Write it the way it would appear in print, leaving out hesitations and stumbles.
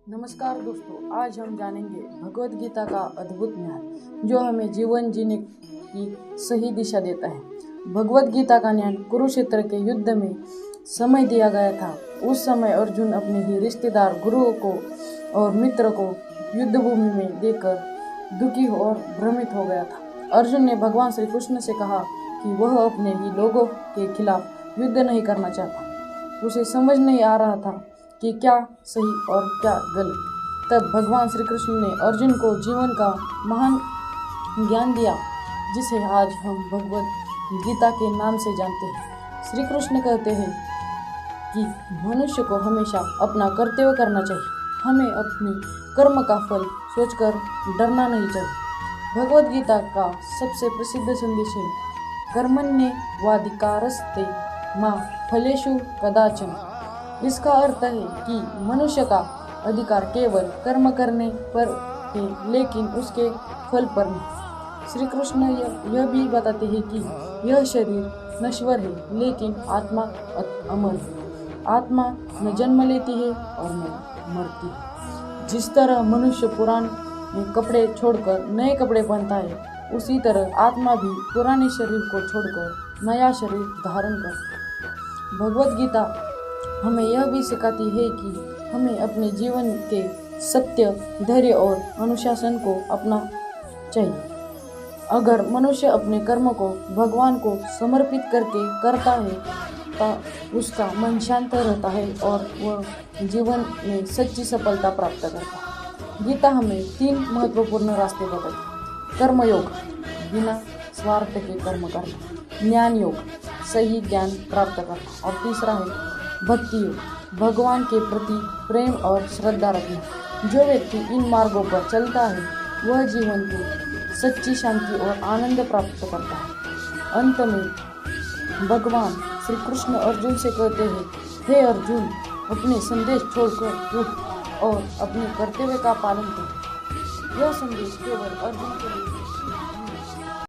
नमस्कार दोस्तों, आज हम जानेंगे भगवत गीता का अद्भुत ज्ञान जो हमें जीवन जीने की सही दिशा देता है। भगवत गीता का ज्ञान कुरुक्षेत्र के युद्ध में समय दिया गया था। उस समय अर्जुन अपने ही रिश्तेदार गुरुओं को और मित्र को युद्ध भूमि में देखकर दुखी और भ्रमित हो गया था। अर्जुन ने भगवान श्री कृष्ण से कहा कि वह अपने ही लोगों के खिलाफ युद्ध नहीं करना चाहता। उसे समझ नहीं आ रहा था कि क्या सही और क्या गलत। तब भगवान श्री कृष्ण ने अर्जुन को जीवन का महान ज्ञान दिया, जिसे आज हम भगवत गीता के नाम से जानते हैं। श्री कृष्ण कहते हैं कि मनुष्य को हमेशा अपना कर्तव्य करना चाहिए। हमें अपने कर्म का फल सोचकर डरना नहीं चाहिए। भगवत गीता का सबसे प्रसिद्ध संदेश है, कर्मण्येवाधिकारस्ते मा फलेषु कदाचन। इसका अर्थ है कि मनुष्य का अधिकार केवल कर्म करने पर है, लेकिन उसके फल पर नहीं। श्री कृष्ण यह भी बताते हैं कि यह शरीर नश्वर है, लेकिन आत्मा अमर है। आत्मा न जन्म लेती है और न मरती है। जिस तरह मनुष्य पुराने कपड़े छोड़कर नए कपड़े पहनता है, उसी तरह आत्मा भी पुराने शरीर को छोड़कर नया शरीर धारण करती है। भगवत गीता हमें यह भी सिखाती है कि हमें अपने जीवन के सत्य, धैर्य और अनुशासन को अपना चाहिए। अगर मनुष्य अपने कर्म को भगवान को समर्पित करके करता है तो उसका मन शांत रहता है और वह जीवन में सच्ची सफलता प्राप्त करता है। गीता हमें 3 महत्वपूर्ण रास्ते बताते हैं। कर्मयोग, बिना स्वार्थ के कर्म करना। ज्ञान योग, सही ज्ञान प्राप्त करना। और तीसरा है भक्ति योग, भगवान के प्रति प्रेम और श्रद्धा रखना। जो व्यक्ति इन मार्गों पर चलता है, वह जीवन को सच्ची शांति और आनंद प्राप्त करता है। अंत में भगवान श्री कृष्ण अर्जुन से कहते हैं, हे अर्जुन, अपने संदेश छोड़कर उठ और अपने कर्तव्य का पालन कर। यह संदेश केवल अर्जुन के लिए